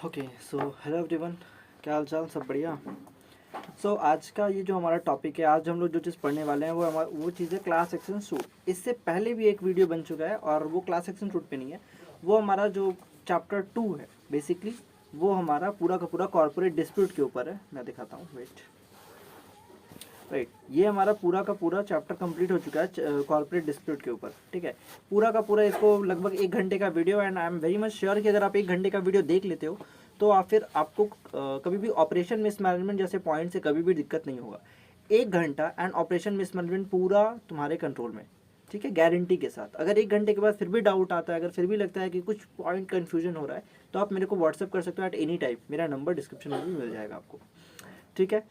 Okay so hello everyone, क्या हाल चाल, सब बढ़िया। आज का ये जो हमारा टॉपिक है, आज हम लोग जो चीज़ पढ़ने वाले हैं वो चीज़ है क्लास एक्शन सूट। इससे पहले भी एक वीडियो बन चुका है और वो क्लास एक्शन सूट पे नहीं है, वो हमारा जो चैप्टर 2 है बेसिकली, वो हमारा पूरा का पूरा कॉर्पोरेट डिस्प्यूट के ऊपर है। मैं दिखाता हूँ, वेट। राइट, ये हमारा पूरा का पूरा चैप्टर कंप्लीट हो चुका है कॉर्पोरेट डिस्प्यूट के ऊपर। ठीक है, पूरा का पूरा इसको लगभग 1 घंटे का video, and I am very much sure कि अगर आप 1 घंटे का वीडियो देख लेते हो तो आप फिर आपको कभी भी ऑपरेशन मिसमैनेजमेंट जैसे पॉइंट से कभी भी दिक्कत नहीं होगा। 1 घंटा एंड ऑपरेशन मिसमैनेजमेंट पूरा तुम्हारे कंट्रोल में। ठीक है, गारंटी के साथ। अगर 1 घंटे के बाद फिर भी डाउट आता है, अगर फिर भी लगता है कि कुछ पॉइंट कन्फ्यूजन हो रहा है, तो आप मेरे को व्हाट्सअप कर सकते हो एट एनी टाइम। मेरा नंबर डिस्क्रिप्शन में भी मिल जाएगा आपको। ठीक है,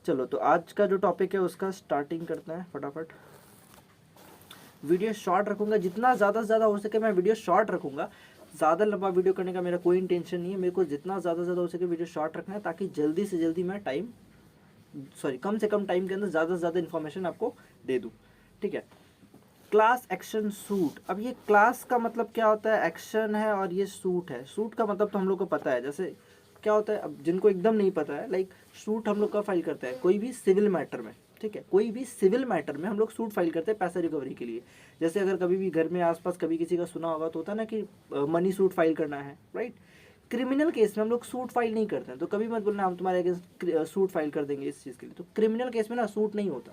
चलो तो आज का जो टॉपिक है उसका स्टार्टिंग करते हैं फटाफट। वीडियो शॉर्ट रखूंगा, जितना ज़्यादा से ज़्यादा हो सके मैं वीडियो शॉर्ट रखूंगा। ज़्यादा लंबा वीडियो करने का मेरा कोई इंटेंशन नहीं है। मेरे को जितना ज़्यादा से ज़्यादा हो सके वीडियो शॉर्ट रखना है, ताकि जल्दी से जल्दी मैं कम से कम टाइम के अंदर ज़्यादा से ज़्यादा इन्फॉर्मेशन आपको दे दूँ। ठीक है, क्लास एक्शन सूट। अब ये क्लास का मतलब क्या होता है, एक्शन है, और ये सूट है। सूट का मतलब तो हम लोग को पता है, जैसे क्या होता है। अब जिनको एकदम नहीं पता है, लाइक सूट हम लोग का फाइल करते हैं कोई भी सिविल मैटर में। ठीक है, कोई भी सिविल मैटर में हम लोग सूट फाइल करते हैं पैसा रिकवरी के लिए। जैसे अगर कभी भी घर में आसपास कभी किसी का सुना होगा तो होता है ना कि मनी सूट फाइल करना है, राइट। क्रिमिनल केस में हम लोग सूट फाइल नहीं करते हैं, तो कभी मत बोलना हम तुम्हारे अगेंस्ट सूट फाइल कर देंगे इस चीज़ के लिए। तो क्रिमिनल केस में ना सूट नहीं होता,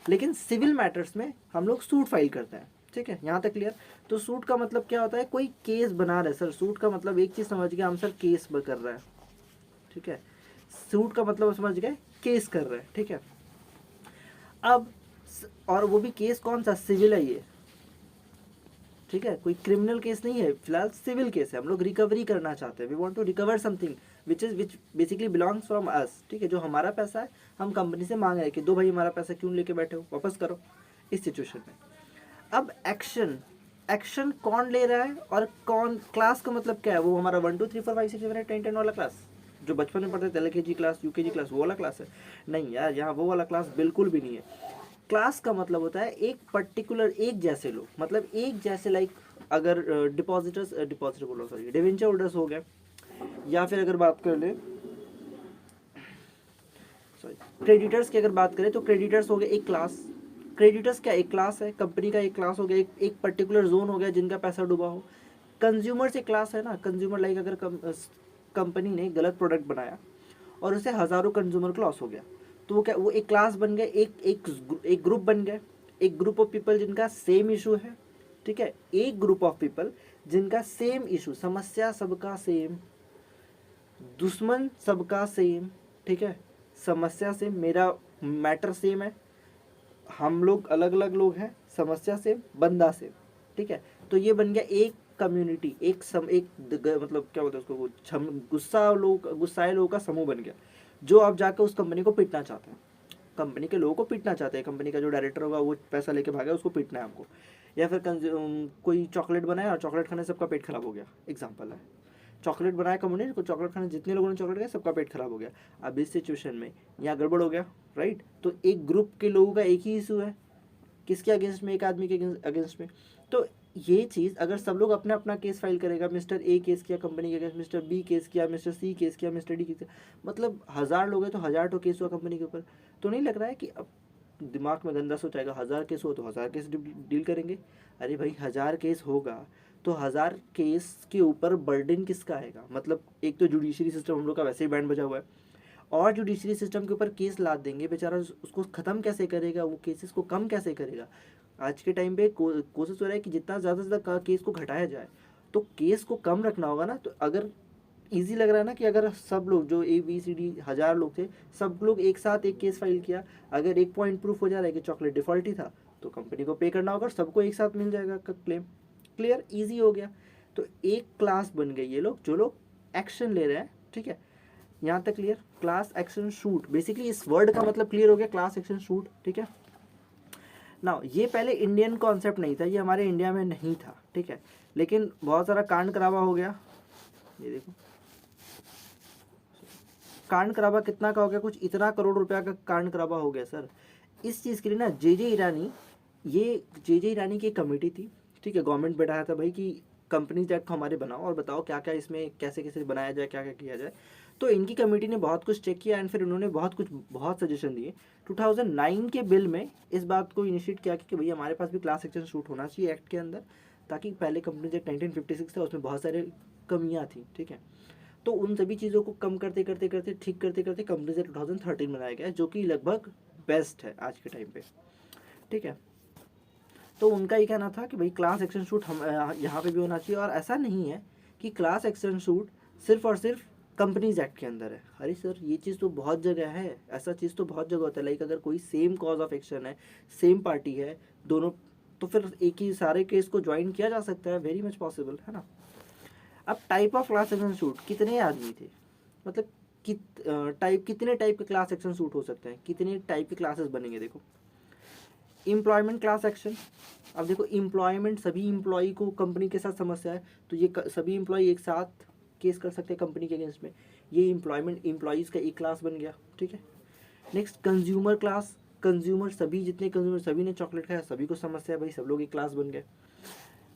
लेकिन सिविल मैटर्स में हम लोग सूट फाइल करते हैं। ठीक है, यहाँ तक क्लियर। तो सूट का मतलब क्या होता है, कोई केस बना रहा है सर। सूट का मतलब एक चीज़ समझ गया हम सर, केस कर रहा है। ठीक है, सूट का मतलब समझ गए, केस कर रहा है। ठीक है, अब और वो भी केस कौन सा, सिविल है ये। ठीक है, कोई क्रिमिनल केस नहीं है, फिलहाल सिविल केस है। हम लोग रिकवरी करना चाहते हैं, we want to recover something which basically belongs from us. ठीक है, जो हमारा पैसा है हम कंपनी से मांग रहे हैं कि दो भाई हमारा पैसा क्यों लेके बैठे हो, वापस करो, इस सिचुएशन में। अब एक्शन, एक्शन कौन ले रहा है और कौन, क्लास का मतलब क्या है, वो हमारा 1 2 3 4 5 6 7 8 9 10 वाला क्लास जो बचपन में पढ़ते थे, LKG क्लास, UKG क्लास, वो वाला क्लास है? नहीं यार, यहाँ वो वाला क्लास बिल्कुल भी नहीं है। क्लास का मतलब होता है एक पर्टिकुलर, एक जैसे लोग, मतलब एक जैसे, लाइक अगर डिपॉजिटर बोलो, सॉरी, डिवेंचर होल्डर्स हो गए, या फिर अगर बात कर ले, सॉरी, क्रेडिटर्स की अगर बात करें तो क्रेडिटर्स हो गए एक क्लास। क्रेडिटर्स क्या एक क्लास है, कंपनी का एक क्लास हो गया, एक पर्टिकुलर जोन हो गया जिनका पैसा डूबा हो। कंज्यूमर एक क्लास है ना, कंज्यूमर लाइक अगर कंपनी ने गलत प्रोडक्ट बनाया और उसे हज़ारों कंज्यूमर को लॉस हो गया, तो वो क्या, वो एक क्लास बन गए, एक ग्रुप बन गए, एक ग्रुप ऑफ पीपल जिनका सेम इशू है। ठीक है, एक ग्रुप ऑफ पीपल जिनका सेम इशू, समस्या सबका सेम, दुश्मन सबका सेम। ठीक है, समस्या सेम, मेरा मैटर सेम है, हम लोग अलग अलग लोग हैं, समस्या सेम, बंदा सेम। ठीक है, तो ये बन गया एक कम्युनिटी, मतलब क्या बोलते हैं उसको, गुस्साए लोगों का समूह बन गया, जो आप जाकर उस कंपनी को पीटना चाहते हैं। कंपनी के लोगों को पीटना चाहते हैं, कंपनी का जो डायरेक्टर होगा वो पैसा लेके भागा, उसको पीटना है हमको। या फिर कोई चॉकलेट बनाया और चॉकलेट खाने से सबका पेट खराब हो गया, एग्जाम्पल है। चॉकलेट बनाया कंपनी को, चॉकलेट खाने जितने लोगों ने चॉकलेट खाया सबका पेट खराब हो गया। अब इस सिचुएशन में यहाँ गड़बड़ हो गया, राइट। तो एक ग्रुप के लोगों का एक ही इशू है, किसके अगेंस्ट में, एक आदमी के अगेंस्ट में। तो ये चीज़ अगर सब लोग अपना अपना केस फाइल करेगा, मिस्टर ए केस किया कंपनी के अगेंस्ट, मिस्टर बी केस किया, मिस्टर सी केस किया, मिस्टर डी केस किया, मतलब 1000 लोग हैं तो 1000 तो केस हुआ कंपनी के ऊपर। तो नहीं लग रहा है कि अब दिमाग में गंदा सोच आएगा, 1000 केस हो तो 1000 केस डील करेंगे। अरे भाई 1000 केस होगा तो 1000 केस के ऊपर बर्डन किसका आएगा, मतलब एक तो जुडिशरी सिस्टम हम लोग का वैसे ही बैंड बजा हुआ है, और जुडिशरी सिस्टम के ऊपर केस लाद देंगे, बेचारा उसको ख़त्म कैसे करेगा, वो केसेस को कम कैसे करेगा। आज के टाइम पे कोशिश हो रहा है कि जितना ज़्यादा से ज़्यादा केस को घटाया जाए, तो केस को कम रखना होगा ना। तो अगर इजी लग रहा है ना कि अगर सब लोग जो ABCD 1000 लोग थे, सब लोग एक साथ एक केस फाइल किया, अगर एक पॉइंट प्रूफ हो जा रहा है कि चॉकलेट डिफॉल्टी था, तो कंपनी को पे करना होगा, सबको एक साथ मिल जाएगा क्लेम। क्लियर, ईजी हो गया। तो एक क्लास बन गई ये लोग, जो लोग एक्शन ले रहे हैं। ठीक है, यहाँ तक clear. Class action shoot, basically इस वर्ड का मतलब क्लियर हो गया, क्लास एक्शन शूट। ठीक है, ना ये पहले इंडियन कॉन्सेप्ट नहीं था, ये हमारे इंडिया में नहीं था। ठीक है, लेकिन बहुत सारा कांड करावा हो गया। ये देखो कांड करावा कितना का हो गया, कुछ इतना करोड़ रुपया का कांड करावा हो गया सर। इस चीज़ के लिए ना जे जे ईरानी की कमेटी थी। ठीक है, गवर्नमेंट बैठाया था भाई कि कंपनीज एक्ट हमारे बनाओ और बताओ क्या क्या इसमें कैसे कैसे बनाया जाए, क्या क्या किया जाए। तो इनकी कमेटी ने बहुत कुछ चेक किया एंड फिर उन्होंने बहुत सजेशन दिए। 2009 के बिल में इस बात को इनिशिएट किया कि भैया हमारे पास भी क्लास एक्शन सूट होना चाहिए एक्ट के अंदर, ताकि पहले कंपनीज एक्ट 1956 था उसमें बहुत सारे कमियाँ थी, ठीक है। तो उन सभी चीज़ों को कम करते करते करते ठीक करते करते कंपनीज एक्ट 2013 बनाया गया, जो कि लगभग बेस्ट है आज के टाइम पे, ठीक है। तो उनका ये कहना था कि भाई क्लास एक्शन सूट हम यहाँ पे भी होना चाहिए, और ऐसा नहीं है कि क्लास एक्शन सूट सिर्फ और सिर्फ कंपनीज एक्ट के अंदर है। अरे सर ये चीज़ तो बहुत जगह है, ऐसा चीज़ तो बहुत जगह होता है। लाइक अगर कोई सेम कॉज ऑफ एक्शन है, सेम पार्टी है दोनों, तो फिर एक ही सारे केस को ज्वाइन किया जा सकता है, वेरी मच पॉसिबल है ना। अब type of class action suit, कितने आदमी थे, मतलब कितने टाइप के क्लास एक्शन सूट हो सकते हैं, कितने टाइप के क्लासेस बनेंगे। देखो एम्प्लॉयमेंट क्लास एक्शन, अब देखो एम्प्लॉयमेंट, सभी एम्प्लॉई को कंपनी के साथ समस्या है तो ये सभी एम्प्लॉई एक साथ केस कर सकते हैं कंपनी के अगेंस्ट में, ये एम्प्लॉयमेंट एम्प्लॉयज़ का एक क्लास बन गया, ठीक है। नेक्स्ट कंज्यूमर क्लास, कंज्यूमर सभी जितने कंज्यूमर, सभी ने चॉकलेट खाया, सभी को समस्या है भाई, सब लोग एक क्लास बन गए,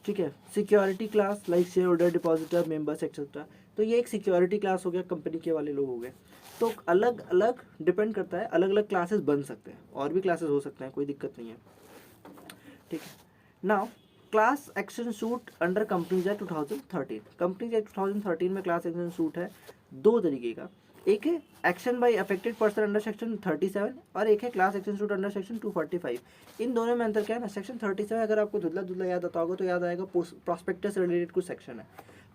ठीक है। Security class like share holder, depositor, members etcetera, तो ये एक सिक्योरिटी क्लास हो गया, कंपनी के वाले लोग हो गए। तो अलग अलग डिपेंड करता है, अलग अलग क्लासेस बन सकते हैं, और भी क्लासेस हो सकते हैं, कोई दिक्कत नहीं है, ठीक है। Now class action suit under companies act 2013, companies act 2013 में क्लास एक्शन सूट है दो तरीके का, एक है action by affected person under section 37 और एक है class action suit under section 245। इन दोनों में अंतर क्या है ना, सेक्शन 37 अगर आपको धुंधला धुंधला याद आता होगा तो याद आएगा प्रॉस्पेक्टस रिलेटेड कुछ सेक्शन है,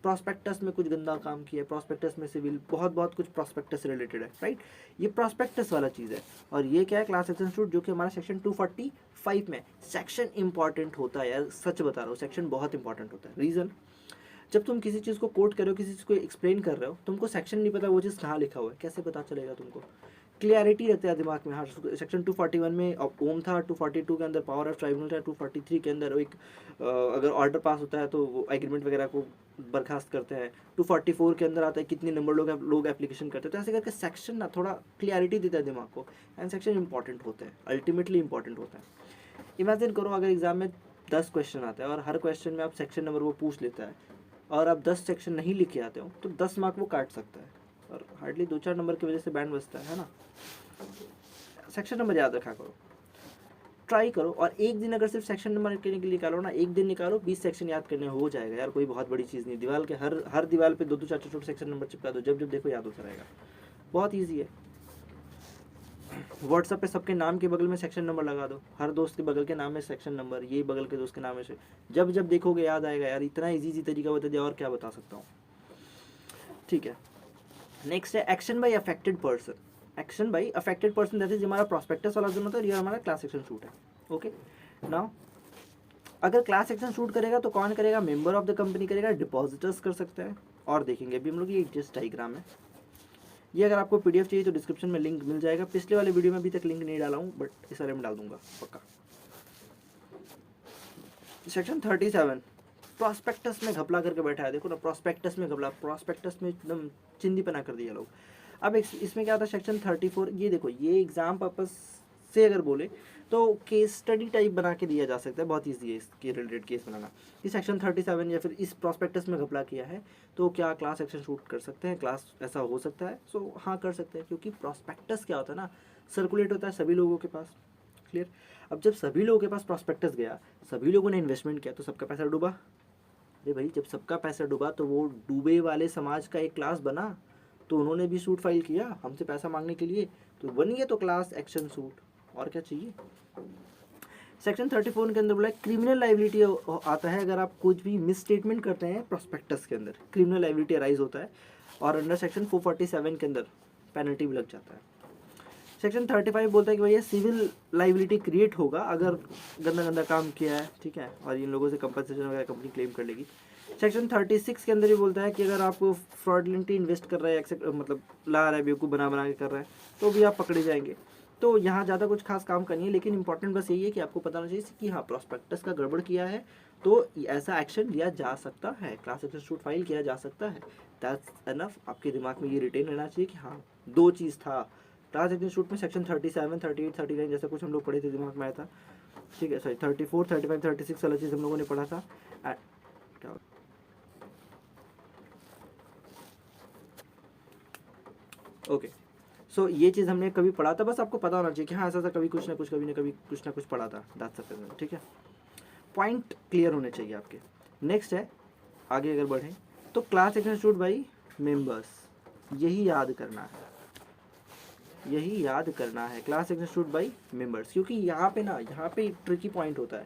प्रॉस्पेक्टस में कुछ गंदा काम किया है, प्रॉस्पेक्टस में सिविल बहुत कुछ प्रॉस्पेक्टस रिलेटेड है, राइट। ये प्रॉस्पेक्टस वाला चीज़ है, और ये क्या है क्लास एक्शन सूट, जो कि हमारा सेक्शन 245 में। सेक्शन इंपॉर्टेंट होता है यार, सच बता रहा हूँ, सेक्शन बहुत इंपॉर्टेंट होता है। रीज़न, जब तुम किसी चीज़ को कोट कर रहे हो, किसी चीज़ को एक्सप्लेन कर रहे हो, तुमको सेक्शन नहीं पता वो चीज़ कहाँ लिखा हुआ है, कैसे पता चलेगा तुमको। क्लियरिटी रहता है दिमाग में। हाँ, सेक्शन 241 में ओम था, 242 के अंदर पावर ऑफ ट्राइब्यूनल था, 243 के अंदर एक अगर ऑर्डर पास होता है तो वो एग्रीमेंट वगैरह को बर्खास्त करते हैं, 244 के अंदर आता है कितने नंबर लोग एप्लीकेशन करते हैं। तो ऐसे करके सेक्शन ना थोड़ा क्लियरिटी देता है दिमाग को, एंड सेक्शन इंपॉर्टेंट होता है, अल्टीमेटली इंपॉर्टेंट होता है। इमेजिन करो अगर एग्जाम में 10 क्वेश्चन आते हैं और हर क्वेश्चन में आप सेक्शन नंबर वो पूछ लेता है, और आप 10 सेक्शन नहीं लिख के आते हो तो 10 मार्क वो काट सकता है, और हार्डली 2-4 नंबर की वजह से बैंड बचता है ना। सेक्शन नंबर याद रखा करो, ट्राई करो, और एक दिन अगर सिर्फ सेक्शन नंबर के लिए निकालो ना, एक दिन निकालो, 20 सेक्शन याद करने हो जाएगा यार, कोई बहुत बड़ी चीज़ नहीं। दीवार के हर दीवार पे 2-2 4-4 छोटे सेक्शन नंबर चिपका दो, जब जब देखो याद होता रहेगा, बहुत ईजी है। व्हाट्सएप पे सबके नाम के बगल में सेक्शन नंबर लगा दो, हर दोस्त के बगल के नाम में सेक्शन नंबर, ये बगल के दोस्त के नाम में से, जब जब देखोगे याद आएगा यार, इतना इजी तरीका बता दिया, और क्या बता सकता हूँ, ठीक है। नेक्स्ट है action by affected person, action by affected person, जैसे हमारा प्रॉस्पेक्टस वाला जो होता है, ये हमारा क्लास एक्शन सूट है, ओके। नाउ अगर क्लास एक्शन सूट करेगा तो कौन करेगा, मेंबर ऑफ द कंपनी करेगा, डिपॉजिटर्स कर सकते हैं, और देखेंगे अभी हम लोग, ये जस्ट डायग्राम है। ये अगर आपको पीडीएफ चाहिए तो डिस्क्रिप्शन में लिंक मिल जाएगा, पिछले वाले वीडियो में अभी तक लिंक नहीं डाला हूँ, बट इस वाले में डाल दूंगा पक्का। सेक्शन 37 प्रॉस्पेक्टस में घपला करके बैठा है, देखो ना, प्रॉस्पेक्टस में घपला, प्रॉस्पेक्टस में एकदम चिंदीपना कर दिया लोग। अब इसमें क्या आता है सेक्शन 34, ये देखो, ये एग्जाम पर्पस से अगर बोले तो केस स्टडी टाइप बना के दिया जा सकता है, बहुत ईजी है इसके रिलेटेड केस बनाना, कि सेक्शन 37 या फिर इस प्रॉस्पेक्टस में घपला किया है तो क्या क्लास एक्शन शूट कर सकते हैं, क्लास ऐसा हो सकता है। सो हाँ कर सकते हैं, क्योंकि प्रॉस्पेक्टस क्या होता है ना, सर्कुलेट होता है सभी लोगों के पास, क्लियर। अब जब सभी लोगों के पास प्रॉस्पेक्टस गया, सभी लोगों ने इन्वेस्टमेंट किया, तो सबका पैसा डूबा। अरे भाई जब सबका पैसा डूबा तो वो डूबे वाले समाज का एक क्लास बना, तो उन्होंने भी सूट फाइल किया हमसे पैसा मांगने के लिए, तो बन गया तो क्लास एक्शन सूट, और क्या चाहिए। सेक्शन 34 के अंदर बोला क्रिमिनल लाइबिलिटी आता है, अगर आप कुछ भी मिस स्टेटमेंट करते हैं प्रोस्पेक्टस के अंदर, क्रिमिनल लाइबिलिटी अराइज होता है, और अंडर सेक्शन 447 के अंदर पेनल्टी भी लग जाता है। सेक्शन 35 बोलता है कि भैया सिविल लाइबिलिटी क्रिएट होगा अगर गंदा गंदा काम किया है, ठीक है, और इन लोगों से कंपनसेशन वगैरह कंपनी क्लेम कर लेगी। सेक्शन 36 के अंदर ये बोलता है कि अगर आप फ्रॉडलेंटली इन्वेस्ट कर रहे हैं, मतलब ला रहा है, बेवकूफ़ बना के कर रहा है, तो भी आप पकड़े जाएंगे। तो यहाँ ज़्यादा कुछ खास काम करनी है, लेकिन इंपॉर्टेंट बस यही है कि आपको पता होना चाहिए कि हाँ प्रॉस्पेक्टस का गड़बड़ किया है तो ऐसा एक्शन लिया जा सकता है, क्लास एक्शन सूट फाइल किया जा सकता है। दैट्स एनफ, आपके दिमाग में ये रिटेन रहना चाहिए कि हाँ दो चीज़ था, क्लास एक्शन सूट में सेक्शन 37, 38, 39 जैसा कुछ हम लोग पढ़े थे, दिमाग में आया था, ठीक है। सॉरी 34, 35, 36 वाला चीज़ हम लोगों ने पढ़ा था। क्या ओके, सो ये चीज़ हमने कभी पढ़ा था, बस आपको पता होना चाहिए कि हाँ ऐसा कभी कुछ ना कुछ कभी ना कभी कुछ ना कुछ पढ़ा था दैट्स सफिशिएंट, ठीक है। पॉइंट क्लियर होने चाहिए आपके। नेक्स्ट है, आगे अगर बढ़ें तो क्लास इंस्टीट्यूट बाई मेंबर्स, यही याद करना है, यही याद करना है, क्लास इंस्टीट्यूट बाई मेंबर्स, क्योंकि यहाँ पे ना, यहाँ पे ट्रिकी पॉइंट होता है।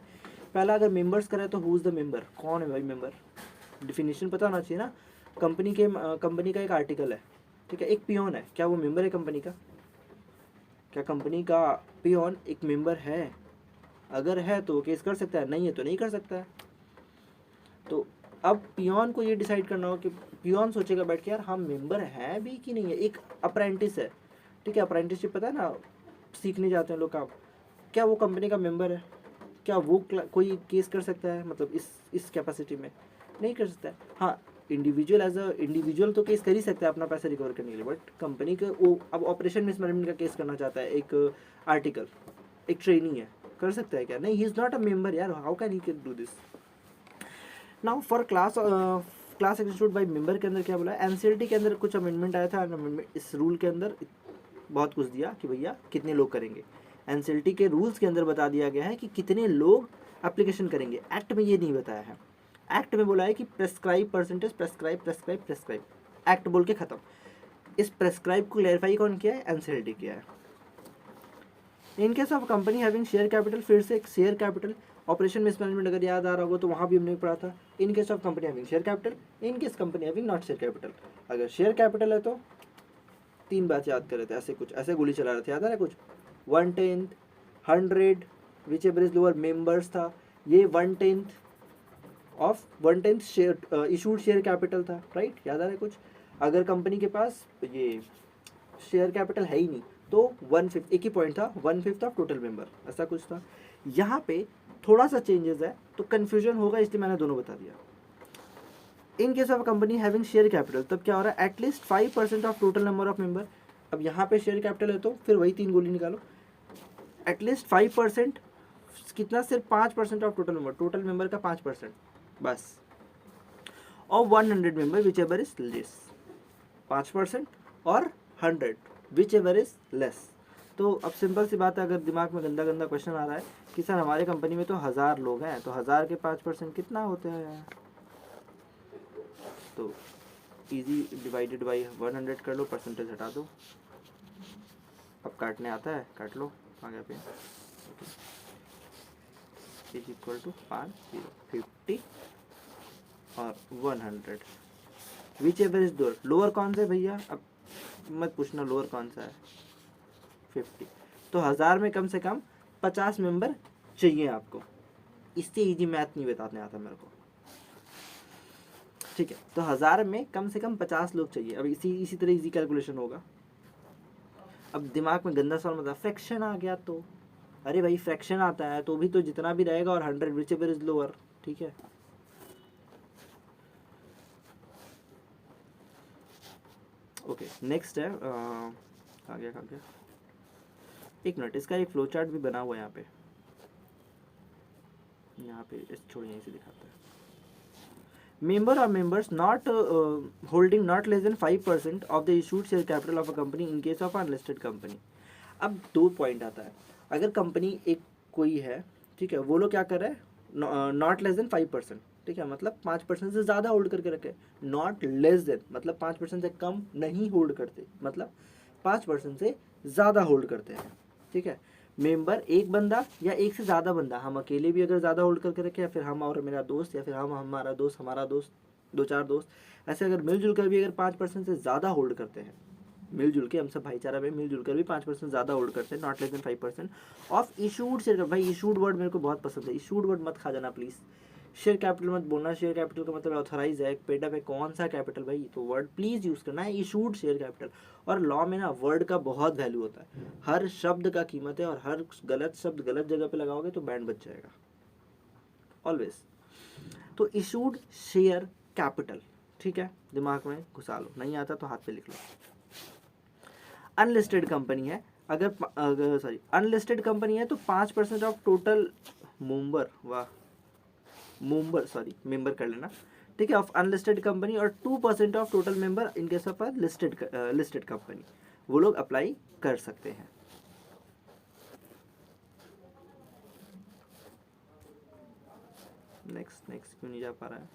पहला अगर मेंबर्स करें तो हु इज़ द मेंबर, कौन है भाई मेंबर, डिफिनीशन पता होना चाहिए ना। कंपनी का एक आर्टिकल है, ठीक है, एक पियोन है, क्या वो मेंबर है कंपनी का? क्या कंपनी का पियोन एक मेंबर है? अगर है तो वो केस कर सकता है, नहीं है तो नहीं कर सकता है। तो अब पियोन को ये डिसाइड करना हो कि पियोन सोचेगा बैठ के यार हम मेंबर हैं भी कि नहीं है। एक अप्रेंटिस है, ठीक है, अप्रेंटिसशिप पता है ना, सीखने जाते हैं लोग काम, क्या वो कंपनी का मेंबर है? क्या वो कोई केस कर सकता है, मतलब इस कैपेसिटी में नहीं कर सकता है। हाँ, इंडिविजुअल एज अ इंडिविजुअल तो केस कर ही सकता है अपना पैसा रिकवर करने के लिए, बट कंपनी के वो अब ऑपरेशन मिसमैनेजमेंट का केस करना चाहता है, एक आर्टिकल, एक ट्रेनी है, कर सकता है क्या? नहीं, he is not a member यार, how can he can do this. Now for class institute by member के अंदर क्या बोला है, एनसीएलटी के अंदर कुछ अमेंडमेंट आया था, इस रूल के अंदर बहुत कुछ दिया कि भैया कितने लोग करेंगे। एनसीएलटी के रूल्स के अंदर बता दिया गया है कि कितने लोग एप्लीकेशन करेंगे, एक्ट में ये नहीं बताया है। एक्ट में बोला है कि prescribe percentage, prescribe prescribe prescribe, act बोल के खत्म। इस प्रेस्क्राइब को क्लैरिफाई कौन किया है? एनसीएलटी किया है। In case of company having share capital, फिर से एक शेयर कैपिटल ऑपरेशन मिसमैनेजमेंट अगर याद आ रहा होगा तो वहाँ भी हमने पढ़ा था। In case of company having share capital, in case company having not share capital. अगर शेयर कैपिटल है तो 3 बात याद कर रहे थे, ऐसे कुछ ऐसे गोली चला रहे थे, याद आ रहा है कुछ 1/10, 100 which ever is lower members था, ये 1/10 शेयर इशूड शेयर कैपिटल था, राइट, याद आ रहा है कुछ। अगर कंपनी के पास ये शेयर कैपिटल है ही नहीं तो 1/5, एक ही पॉइंट था, 1/5 ऑफ टोटल मेंबर, ऐसा कुछ था। यहाँ पे थोड़ा सा चेंजेस है तो कन्फ्यूजन होगा, इसलिए मैंने दोनों बता दिया। In case of company having share capital, तब क्या हो रहा है, at least 5% of total number of member. अब यहाँ पे शेयर कैपिटल है तो फिर वही 3 गोली निकालो, एटलीस्ट 5%, कितना, सिर्फ 5% of total member, total member का 5% बस, और 100 member which ever is less, 5% और 100 विच एवर इज लेस। तो अब सिंपल सी बात है, अगर दिमाग में गंदा गंदा क्वेश्चन आ रहा है कि सर हमारे कंपनी में तो 1000 लोग हैं, तो 1000 के 5% कितना होते हैं, तो इजी डिवाइडेड बाई 100 कर लो, परसेंटेज हटा दो, अब काटने आता है काट लो, आ गया पे, इज इक्वल टू 50 और 100 विच एवर इज लोअर कौन सा है भैया, अब मत पूछना लोअर कौन सा है, 50। तो 1000 में कम से कम 50 मेंबर चाहिए आपको, इससे इजी मैथ नहीं बताने आता मेरे को, ठीक है। तो 1000 में कम से कम 50 लोग चाहिए। अब इसी तरह इजी कैलकुलेशन होगा। अब दिमाग में गंदा सवाल मतलब फ्रैक्शन आ गया तो, अरे भाई फ्रैक्शन आता है तो भी तो जितना भी रहेगा और 100 विच एवर इज लोअर, ठीक है। ओके, नेक्स्ट है आ गया एक मिनट, इसका एक फ्लो चार्ट भी बना हुआ है यहाँ पे छोड़िए, यहीं से दिखाता है। मेंबर और members not holding not less than 5% of the issued share capital of a company in case of unlisted company. अब 2 पॉइंट आता है, अगर कंपनी एक कोई है, ठीक है, वो लोग क्या कर रहे हैं, नॉट लेस देन 5%, ठीक है, मतलब 5% से ज़्यादा होल्ड करके रखे, नॉट लेस देन मतलब 5% से कम नहीं होल्ड करते, मतलब 5% से ज़्यादा होल्ड करते हैं, ठीक है। मेंबर एक बंदा या एक से ज़्यादा बंदा, हम अकेले भी अगर ज़्यादा होल्ड करके रखें, या फिर हम और मेरा दोस्त, या फिर हम हमारा दोस्त 2-4 दोस्त, ऐसे अगर मिलजुल कर भी अगर 5% से ज़्यादा होल्ड करते हैं, मिलजुल के हम सब भाईचारा में मिलजुल कर भी 5% ज़्यादा होल्ड करते हैं, not less than 5% of issued share. भाई इशूड वर्ड मेरे को बहुत पसंद है, इशूड वर्ड मत खा जाना प्लीज़, शेयर कैपिटल मत बोलना, शेयर कैपिटल का मतलब ऑथराइज है, पेड अप है, कौन सा कैपिटल भाई, तो वर्ड प्लीज़ यूज़ करना है इशूड शेयर कैपिटल। और लॉ में ना वर्ड का बहुत वैल्यू होता है, हर शब्द का कीमत है, और हर गलत शब्द गलत जगह पे लगाओगे तो बैंड बच जाएगा ऑलवेज। तो इशूड शेयर कैपिटल, ठीक है, दिमाग में घुसा लो, नहीं आता तो हाथ पे लिख लो। अनलिस्टेड कंपनी है, अगर सॉरी अनलिस्टेड कंपनी है तो 5% ऑफ टोटल मेंबर, वाह मेंबर सॉरी मेंबर कर लेना, ठीक है, ऑफ अनलिस्टेड कंपनी, और 2% of total member in case of listed company, वो लोग अप्लाई कर सकते हैं। नेक्स्ट क्यों नहीं जा पा रहा है?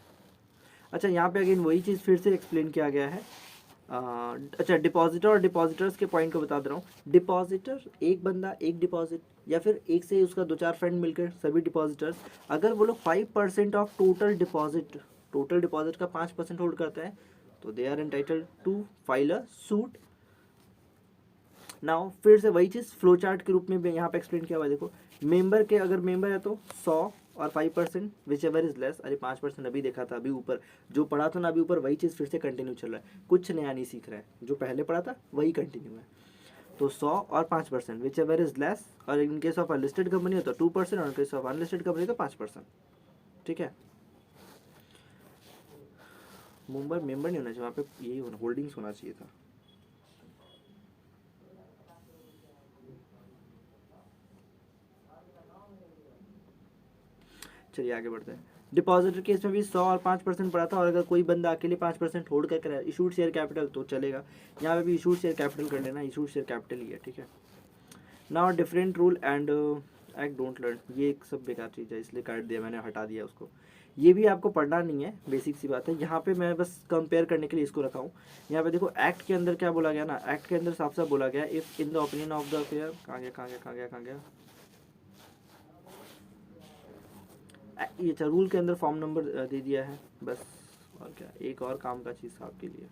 अच्छा, यहाँ पे अगेन वही चीज़ फिर से एक्सप्लेन किया गया है। अच्छा, डिपॉजिटर और डिपॉजिटर्स के पॉइंट को बता दे रहा हूँ। डिपॉजिटर एक बंदा एक डिपॉजिट, या फिर एक से उसका 2-4 फ्रेंड मिलकर सभी डिपॉजिटर्स, अगर वो लोग 5% ऑफ टोटल डिपॉजिट का 5% होल्ड करते हैं, तो they are entitled to file a suit. Now फिर से वही चीज़ फ्लो चार्ट के रूप में भी यहाँ पे एक्सप्लेन किया हुआ है। देखो, मेंबर के अगर मेंबर है तो 100 और 5% विच एवर इज लेस। अरे 5% अभी देखा था, अभी ऊपर जो पढ़ा था ना, अभी ऊपर वही चीज़ फिर से कंटिन्यू चल रहा है, कुछ नया नहीं सीख रहा है, जो पहले पढ़ा था वही कंटिन्यू है। तो 100 और 5% विच एवर इज लेस, और in case of unlisted company हो तो 2%, और in case of unlisted company तो 5%। ठीक है, मेंबर नहीं होना चाहिए वहाँ पे, यही होना, होल्डिंग्स होना चाहिए था। चलिए आगे बढ़ते हैं। डिपॉजिटर केस में भी 100 और 5% पड़ा था, और अगर कोई बंदा अकेले 5% होल्ड करके इशूड शेयर कैपिटल तो चलेगा। यहाँ पे भी इशूड शेयर कैपिटल कर लेना, इशूड शेयर कैपिटल ही है। ठीक है, now different rule and act don't learn, ये एक सब बेकार चीज़ है, इसलिए काट दिया मैंने, हटा दिया उसको। ये भी आपको पढ़ना नहीं है, बेसिक सी बात है। यहाँ पे मैं बस कंपेयर करने के लिए इसको रखा हूँ। यहाँ पे देखो एक्ट के अंदर क्या बोला गया ना, एक्ट के अंदर साफ साफ बोला गया, if in the opinion of the affair, कहाँ गया ये, अच्छा, रूल के अंदर फॉर्म नंबर दे दिया है बस, और क्या, एक और काम का चीज़ आपके लिए।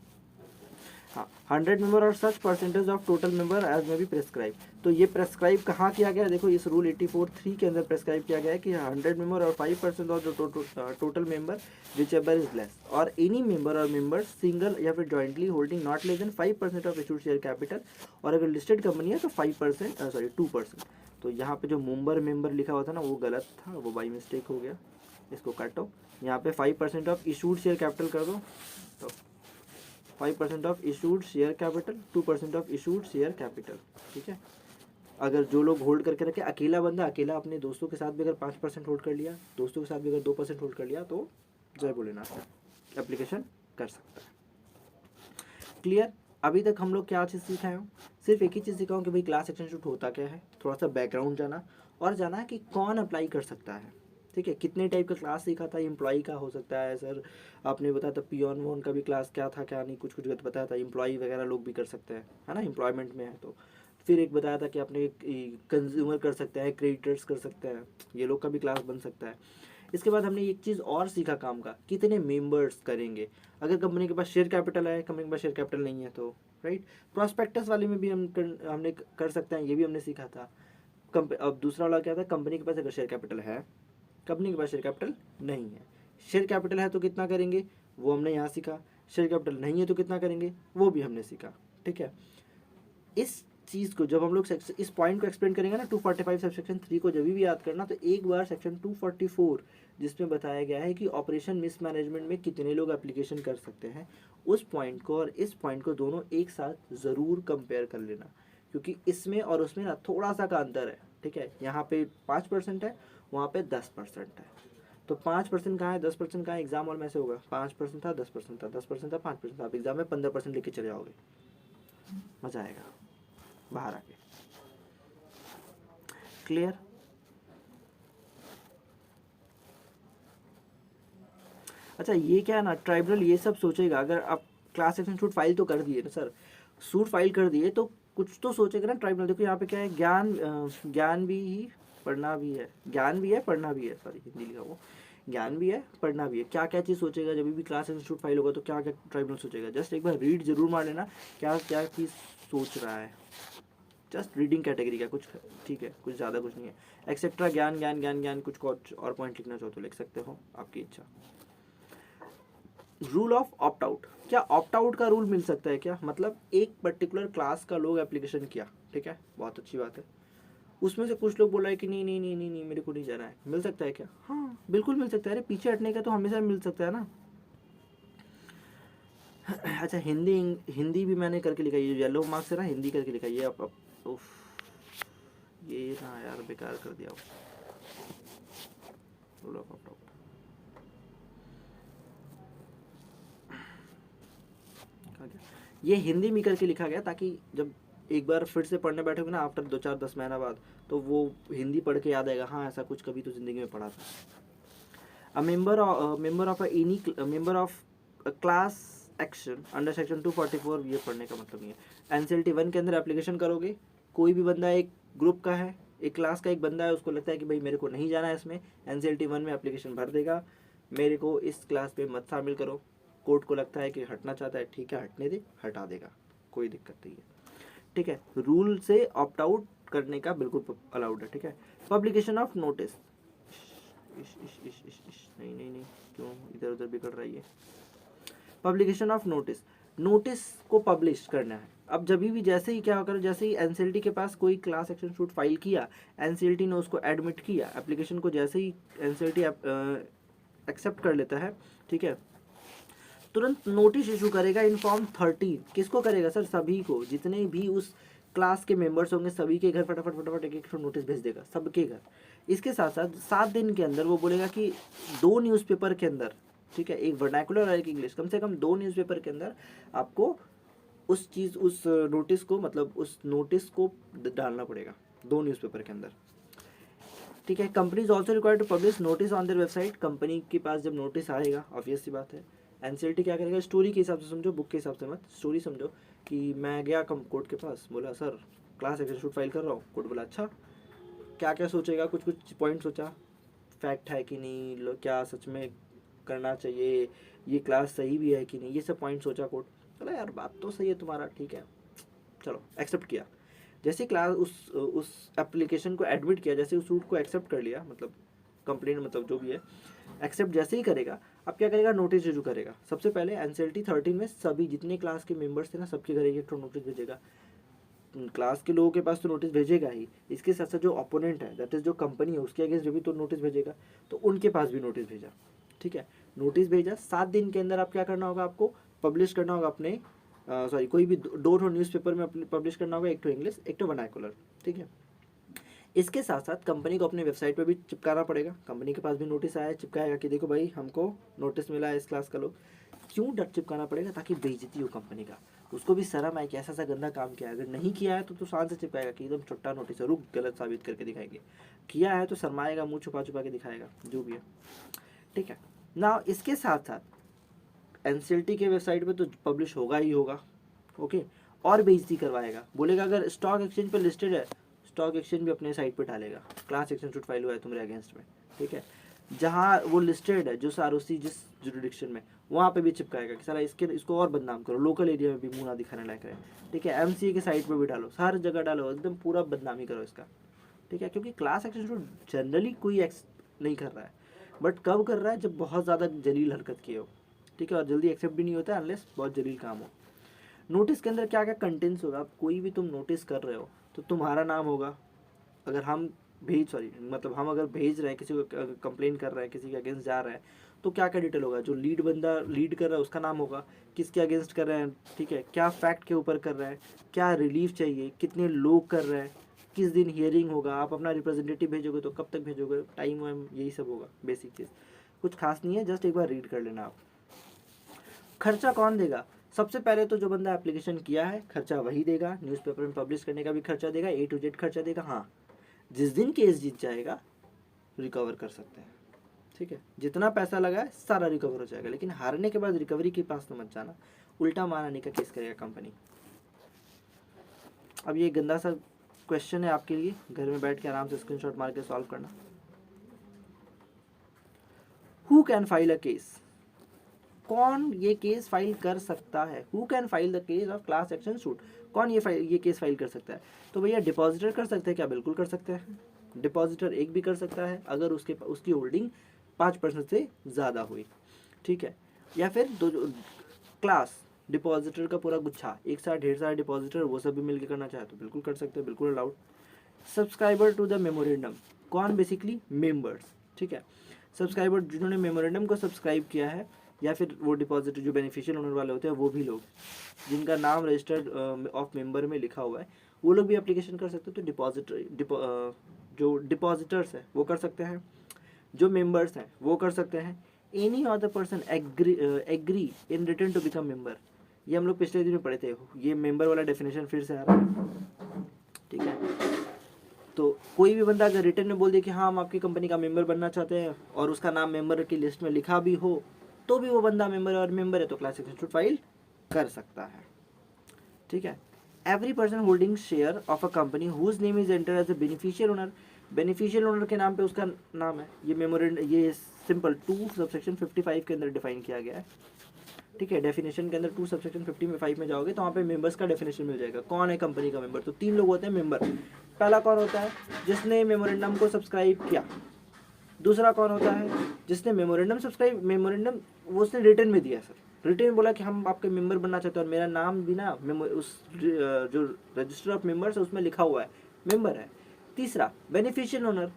हाँ, 100 मेंबर और such percentage of total member as में भी प्रेस्क्राइब। तो ये प्रेस्क्राइब कहाँ किया गया है? देखो, इस रूल 84(3) के अंदर प्रेस्क्राइब किया गया है कि 100 मेंबर और 5% of the total member which ever is less, और एनी मेंबर और मेंबर सिंगल या फिर jointly holding not less than 5% of issued share capital, और अगर लिस्टेड कंपनी है तो 2%। तो यहाँ पे जो मेंबर लिखा हुआ था ना, वो गलत था, वो बाई मिस्टेक हो गया, इसको काटो। यहाँ पे 5% ऑफ इशूड शेयर कैपिटल कर दो, तो 5% of issued share capital, 2% of issued share capital. ठीक है, अगर जो लोग होल्ड करके रखे, अकेला बंदा अकेला अपने दोस्तों के साथ भी अगर 5% होल्ड कर लिया, दोस्तों के साथ भी अगर 2% होल्ड कर लिया, तो जय भोलेनाथ एप्लीकेशन कर सकता है। क्लियर? अभी तक हम लोग क्या चीज़ सीखा है? सिर्फ एक ही चीज़ सीखा हूँ कि भाई क्लास एक्शन शूट होता क्या है, थोड़ा सा बैकग्राउंड जाना, और जाना है कि कौन अप्लाई कर सकता है। ठीक है, कितने टाइप का क्लास सीखा था, एम्प्लॉई का हो सकता है सर, आपने बताया था पियोन वोन का भी क्लास क्या था क्या नहीं, कुछ बताया था, एम्प्लॉई वगैरह लोग भी कर सकते हैं, है ना, एम्प्लॉयमेंट में है तो। फिर एक बताया था कि आपने कंज्यूमर कर सकते हैं, क्रेडिटर्स कर सकते हैं, ये लोग का भी क्लास बन सकता है। इसके बाद हमने एक चीज़ और सीखा काम का, कितने मेंबर्स करेंगे, अगर कंपनी के पास शेयर कैपिटल है, कंपनी के पास शेयर कैपिटल नहीं है तो, राइट। प्रोस्पेक्टस वाले में भी हमने कर सकते हैं, ये भी हमने सीखा था। अब दूसरा वाला क्या था, कंपनी के पास अगर शेयर कैपिटल है, कंपनी के पास शेयर कैपिटल नहीं है। शेयर कैपिटल है तो कितना करेंगे, वो हमने यहाँ सीखा। शेयर कैपिटल नहीं है तो कितना करेंगे, वो भी हमने सीखा। ठीक है, इस चीज़ को जब हम लोग इस पॉइंट को एक्सप्लेन करेंगे ना, 245 सेक्शन 3 को जब भी याद करना, तो एक बार सेक्शन 244 जिसमें बताया गया है कि ऑपरेशन मिसमैनेजमेंट में कितने लोग एप्लीकेशन कर सकते हैं, उस पॉइंट को और इस पॉइंट को दोनों एक साथ ज़रूर कंपेयर कर लेना, क्योंकि इसमें और उसमें ना थोड़ा सा का अंतर है। ठीक है, यहाँ पे 5% है, वहाँ पे 10% है। तो 5% कहाँ है, 10% कहाँ है, एग्जाम हॉल में से होगा, 5% था, 10% था, 10% था, 5% था, आप एग्जाम में 15% लेके चले जाओगे, मजा आएगा बाहर आके। क्लियर? अच्छा, ये क्या है ना, ट्राइब्यूनल ये सब सोचेगा, अगर आप क्लास एक्शन सूट फाइल तो कर दिए ना सर, सूट फाइल कर दिए तो कुछ तो सोचेगा ना ट्राइब्यूनल। देखो यहाँ पे क्या है, ज्ञान भी ही पढ़ना भी है, ज्ञान भी है पढ़ना भी है, सॉरी हिंदी लिखा वो, ज्ञान भी है पढ़ना भी है। क्या क्या चीज़ सोचेगा जब भी क्लास एक्शन सूट फाइल होगा, तो क्या क्या ट्राइब्यूनल सोचेगा, जस्ट एक बार रीड जरूर मार लेना क्या क्या चीज़ सोच रहा है। जस्ट रीडिंग कैटेगरी का कुछ, ठीक है, कुछ ज़्यादा कुछ नहीं है। एक्सेट्रा ज्ञान ज्ञान ज्ञान ज्ञान कुछ और पॉइंट लिखना चाहो तो लिख सकते हो, आपकी इच्छा। रूल ऑफ ऑप्ट आउट, क्या ऑप्ट आउट का रूल मिल सकता है क्या, मतलब एक पर्टिकुलर क्लास का लोग एप्लीकेशन किया, ठीक है, बहुत अच्छी बात है, उसमें से कुछ लोग बोला है कि नहीं नहीं नहीं नहीं नहीं मेरे को नहीं जाना है, मिल सकता है क्या? हाँ बिल्कुल मिल सकता है, अरे पीछे हटने का तो हमेशा मिल सकता है ना। अच्छा, हिंदी भी मैंने करके लिखा, ये येलो मार्क्स है ना, हिंदी करके लिखा, ये आप उफ, ये ना यार बेकार कर दिया। रूल ऑफ ऑप्ट आउट, लिखा गया, ये हिंदी में करके लिखा गया ताकि जब एक बार फिर से पढ़ने बैठोगे ना आफ्टर 2-4-10 महीना बाद, तो वो हिंदी पढ़ के याद आएगा, हाँ ऐसा कुछ कभी तो ज़िंदगी में पढ़ा था। A member of a class action under section 244, ये पढ़ने का मतलब ये है। एनसीएलटी 1 के अंदर एप्लीकेशन करोगे, कोई भी बंदा एक ग्रुप का है, एक क्लास का एक बंदा है, उसको लगता है कि भाई मेरे को नहीं जाना है इसमें, एनसीएलटी 1 में एप्लीकेशन भर देगा, मेरे को इस क्लास पे मत शामिल करो। कोर्ट को लगता है कि हटना चाहता है, ठीक है हटने दे, हटा देगा, कोई दिक्कत नहीं है। ठीक है, रूल से ऑप्ट आउट करने का बिल्कुल अलाउड है। ठीक है, पब्लिकेशन ऑफ नोटिस, नहीं नहीं नहीं, क्यों इधर उधर बिगड़ रही है। पब्लिकेशन ऑफ नोटिस, नोटिस को पब्लिश करना है। अब जब भी जैसे ही क्या होगा, जैसे ही एनसीएलटी के पास कोई क्लास एक्शन सूट फाइल किया, एनसीएलटी ने उसको एडमिट किया, एप्लीकेशन को जैसे ही एनसीएलटी एक्सेप्ट कर लेता है, ठीक है, तुरंत नोटिस इशू करेगा इन फॉर्म 13। किसको करेगा सर? सभी को, जितने भी उस क्लास के मेंबर्स होंगे सभी के घर फटाफट फटाफट एक एक नोटिस भेज देगा, सबके घर। इसके साथ साथ 7 दिन के अंदर वो बोलेगा कि 2 न्यूज़पेपर के अंदर, ठीक है, एक वर्नाकुलर और एक इंग्लिश, कम से कम 2 न्यूज़पेपर के अंदर आपको उस नोटिस को, मतलब उस नोटिस को डालना पड़ेगा 2 न्यूज़पेपर के अंदर। ठीक है, company is also required to publish notice on their website. Company के पास जब नोटिस आएगा, ऑब्वियस सी बात है, एनसीएलटी क्या करेगा, स्टोरी के हिसाब से समझो, बुक के हिसाब से मत, स्टोरी समझो कि मैं गया कोर्ट के पास, बोला sir class action shoot file कर रहा हूँ। कोर्ट बोला अच्छा, क्या क्या सोचेगा, कुछ कुछ पॉइंट सोचा, फैक्ट है कि नहीं, क्या सच में करना चाहिए, ये क्लास सही भी है कि नहीं, ये सब पॉइंट सोचा कोर्ट। चलो यार बात तो सही है तुम्हारा, ठीक है, चलो एक्सेप्ट किया। जैसे क्लास उस एप्लीकेशन को एडमिट किया, जैसे उस सूट को एक्सेप्ट कर लिया, मतलब कंप्लेंट, मतलब जो भी है एक्सेप्ट जैसे ही करेगा, अब क्या करेगा, नोटिस इशू करेगा। सबसे पहले एनसीएलटी 13 में सभी जितने क्लास के मेंबर्स थे ना, सबके घर एक नोटिस भेजेगा। क्लास के लोगों के पास तो नोटिस भेजेगा ही, इसके साथ साथ जो अपोनेंट है, दैट इज जो कंपनी है, उसके अगेंस्ट भी तो नोटिस भेजेगा, तो उनके पास भी नोटिस भेजा। ठीक है, नोटिस भेजा, 7 दिन के अंदर आप क्या करना होगा, आपको पब्लिश करना होगा अपने कोई भी 2 न्यूज़पेपर में पब्लिश करना होगा, एक तो इंग्लिश एक तो वर्नाकुलर। ठीक है, इसके साथ साथ कंपनी को अपने वेबसाइट पे भी चिपकाना पड़ेगा। कंपनी के पास भी नोटिस आया, चिपकाएगा कि देखो भाई हमको नोटिस मिला है इस क्लास का लोग। क्यों डर चिपकाना पड़ेगा? ताकि बेइज्जती हो कंपनी का, उसको भी शर्म आए कि ऐसा सा गंदा काम किया है। अगर नहीं किया है तो शान से चिपकाएगा कि एकदम छोटा नोटिस है, रुक गलत साबित करके दिखाएंगे। किया है तो शर्माएगा, मुँह छुपा छुपा के दिखाएगा, जो भी है। ठीक है ना, इसके साथ साथ एनसीएलटी के वेबसाइट पे तो पब्लिश होगा ही होगा। ओके, और बेइज्जती करवाएगा, बोलेगा अगर स्टॉक एक्सचेंज पे लिस्टेड है, स्टॉक एक्सचेंज भी अपने साइट पे डालेगा क्लास एक्शन शूट फाइल हुआ है तुम्हारे अगेंस्ट में। ठीक है, जहाँ वो लिस्टेड है, जो आरओसी जिस जुरिडिक्शन में, वहाँ पे भी चिपकाएगा कि सारा इसको और बदनाम करो, लोकल एरिया में भी मुँह ना दिखाने लायक रहे। ठीक है, एमसीए के साइट पे भी डालो, हर जगह डालो, एकदम पूरा बदनामी करो इसका। ठीक है, क्योंकि क्लास एक्शन शूट जनरली कोई एक्स नहीं कर रहा है, बट कब कर रहा है, जब बहुत ज़्यादा जलील हरकत किए हो। ठीक है, और जल्दी एक्सेप्ट भी नहीं होता है अनलेस बहुत जलील काम हो। नोटिस के अंदर क्या क्या कंटेंट्स होगा, कोई भी तुम नोटिस कर रहे हो तो तुम्हारा नाम होगा। अगर हम हम अगर भेज रहे हैं, किसी को कंप्लेन कर रहे हैं, किसी के अगेंस्ट जा रहे हैं, तो क्या क्या डिटेल होगा, जो बंदा लीड कर रहा है उसका नाम होगा, किसके अगेंस्ट कर रहे हैं, ठीक है, क्या फैक्ट के ऊपर कर रहे हैं, क्या रिलीफ चाहिए, कितने लोग कर रहे हैं, किस दिन हियरिंग होगा, आप अपना रिप्रेजेंटेटिव भेजोगे तो कब तक भेजोगे, टाइम वाइम, यही सब होगा। बेसिक चीज़ कुछ खास नहीं है, जस्ट एक बार रीड कर लेना आप। खर्चा कौन देगा? सबसे पहले तो जो बंदा एप्लीकेशन किया है, खर्चा वही देगा, न्यूज़पेपर में पब्लिश करने का भी खर्चा देगा, A to Z खर्चा देगा। हाँ, जिस दिन केस जीत जाएगा रिकवर कर सकते हैं। ठीक है, जितना पैसा लगा है सारा रिकवर हो जाएगा, लेकिन हारने के बाद रिकवरी के पास तो मत जाना, उल्टा मारने का केस करेगा कंपनी। अब ये गंदा सा क्वेश्चन है आपके लिए, घर में बैठ के आराम से स्क्रीनशॉट मार के सॉल्व करना। Who can file a case? कौन ये केस फाइल कर सकता है? Who can file the case of class action suit? कौन ये केस फाइल कर सकता है? तो भैया डिपॉजिटर कर सकते हैं क्या? बिल्कुल कर सकते हैं। डिपॉजिटर एक भी कर सकता है अगर उसकी होल्डिंग 5% से ज़्यादा हुई। ठीक है, या फिर क्लास डिपॉजिटर का पूरा गुच्छा, एक साथ ढेर सारे डिपॉजिटर, वो सब भी मिलकर करना चाहे तो बिल्कुल कर सकते हैं, बिल्कुल allowed. Subscriber to the memorandum, कौन? Basically members. ठीक है, सब्सक्राइबर जिन्होंने मेमोरेंडम को सब्सक्राइब किया है, या फिर वो डिपॉजिटर जो बेनिफिशियल ओनर वाले होते हैं, वो भी लोग जिनका नाम रजिस्टर्ड ऑफ मेंबर में लिखा हुआ है, वो लोग भी एप्लीकेशन कर सकते हैं। तो जो डिपॉजिटर्स है वो कर सकते हैं, जो मेंबर्स हैं वो कर सकते हैं। Any other person agree in return to become member, ये हम लोग पिछले दिन में पढ़े थे। ये मेंबर वाला डेफिनेशन फिर से आ रहा है, ठीक है। तो कोई भी बंदा अगर रिटर्न में बोल दे कि हाँ हम आपकी कंपनी का मेंबर बनना चाहते हैं और उसका नाम मेंबर की लिस्ट में लिखा भी हो, तो भी वो बंदा मेंबर है तो क्लास एक्शन सूट फाइल कर सकता है, ठीक है। Every person holding share of a company whose name is enter as a beneficial owner, beneficial owner के नाम पे उसका नाम है, ये मेमोरेंड, ये सिंपल 2 सबसेक्शन 55 के अंदर डिफाइन किया गया है, ठीक है। डेफिनेशन के अंदर 2 सबसेक्शन 55 में जाओगे तो वहाँ पे मेंबर्स का डेफिनेशन मिल जाएगा, कौन है कंपनी का मेंबर। तो 3 लोग होते हैं मेंबर। पहला कौन होता है, जिसने मेमोरेंडम को सब्सक्राइब किया। दूसरा कौन होता है, जिसने मेमोरेंडम वो उसने रिटर्न में दिया, सर रिटर्न में बोला कि हम आपके मेंबर बनना चाहते हैं और मेरा नाम भी ना उस जो रजिस्टर ऑफ मेंबर्स है उसमें लिखा हुआ है, मेंबर है। तीसरा बेनिफिशियल ओनर,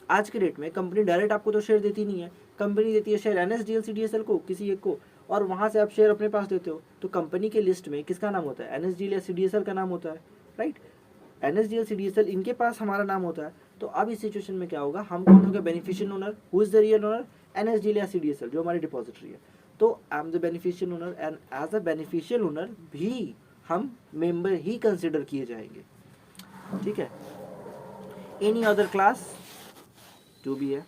आज के डेट में कंपनी डायरेक्ट आपको तो शेयर देती नहीं है, कंपनी देती है शेयर NSDL CDSL को, किसी एक को, और वहाँ से आप शेयर अपने पास देते हो। तो कंपनी के लिस्ट में किसका नाम होता है, NSDL या CDSL का नाम होता है, राइट। NSDL CDSL इनके पास हमारा नाम होता है। तो अब इस सिचुएशन में क्या होगा, हम कौन हो गया, beneficial owner, who is the real owner, NSDL या CDSL जो हमारी डिपॉजिटरी है। तो I am the beneficial owner and as a beneficial owner भी हम मेंबर ही कंसिडर किए जाएंगे, ठीक है। एनी अदर क्लास जो भी है।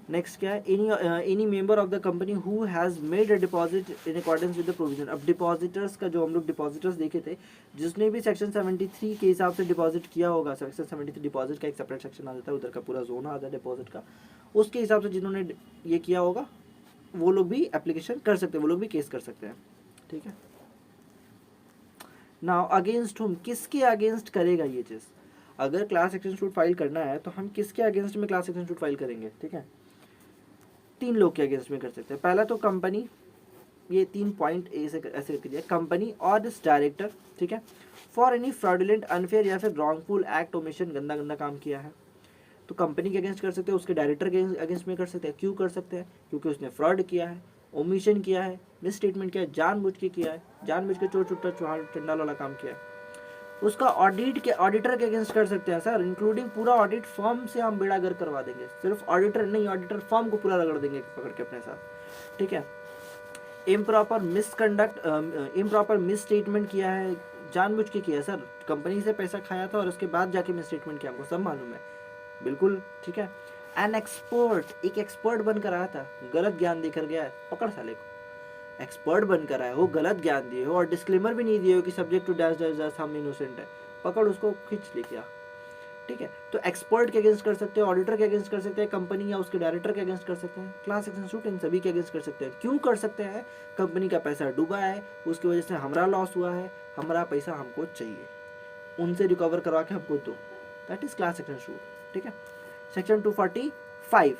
नेक्स्ट क्या है, any member of the company who has made a deposit in accordance with the provision. अब डिपॉजिटर्स का जो हम लोग डिपॉजिटर्स देखे थे, जिसने भी सेक्शन 73 के हिसाब से डिपॉजिट किया होगा, सेक्शन 73 डिपॉजिट का एक सेपरेट सेक्शन आ जाता है, उधर का पूरा जोन आता है डिपॉजिट का, उसके हिसाब से जिन्होंने ये किया होगा वो लोग भी एप्लीकेशन कर सकते हैं, वो लोग भी केस कर सकते हैं, ठीक है। नाउ अगेंस्ट हुम, किसके अगेंस्ट करेगा ये चीज़, अगर क्लास एक्शन सूट फाइल करना है तो हम किसके अगेंस्ट में क्लास एक्शन सूट फाइल करेंगे, ठीक है। 3 लोग के अगेंस्ट में कर सकते हैं। पहला तो कंपनी, ये 3 पॉइंट ऐसे करिए, कंपनी और इस डायरेक्टर, ठीक है, फॉर एनी फ्रॉडुलेंट अनफेयर या फिर रॉन्गफुल एक्ट ओमिशन, गंदा गंदा काम किया है तो कंपनी के अगेंस्ट कर सकते हैं, उसके डायरेक्टर के अगेंस्ट में कर सकते हैं। क्यों कर सकते हैं, क्योंकि उसने फ्रॉड किया है, ओमिशन किया है, मिस स्टेटमेंट किया है, जानबूझ के किया है, जानबूझ के चोर चुट्टा चुहार चंडाल वाला काम किया है। उसका ऑडिटर के अगेंस्ट कर सकते हैं सर, इंक्लूडिंग पूरा ऑडिट फर्म से हम बेड़ा गर्क करवा देंगे, सिर्फ ऑडिटर नहीं, ऑडिटर फर्म को पूरा रगड़ देंगे पकड़ के अपने साथ, ठीक है। इम्प्रॉपर मिस स्टेटमेंट किया है, जानबूझ के किया है सर, कंपनी से पैसा खाया था और उसके बाद जाके मिस स्टेटमेंट किया, हमको सब मालूम है, बिल्कुल, ठीक है। एन एक्सपर्ट, एक एक्सपर्ट बनकर आया था, गलत ज्ञान देकर गया है, पकड़ साले को। एक्सपर्ट बनकर आए हो, गलत ज्ञान दिए हो और डिस्क्लेमर भी नहीं दिए हो कि subject to dash dash dash, हम इनोसेंट है, पकड़ उसको, खींच लेके आ, ठीक है। तो एक्सपर्ट के अगेंस्ट कर सकते हैं, ऑडिटर के अगेंस्ट कर सकते हैं, कंपनी या उसके डायरेक्टर के अगेंस्ट कर सकते हैं, क्लास एक्शन सूट इन सभी के अगेंस्ट कर सकते हैं। क्यों कर सकते हैं, कंपनी का पैसा डूबा है, उसकी वजह से हमारा लॉस हुआ है, हमारा पैसा हमको चाहिए, उनसे रिकवर करवा के हमको दो, that is class action suit, ठीक है। सेक्शन 245,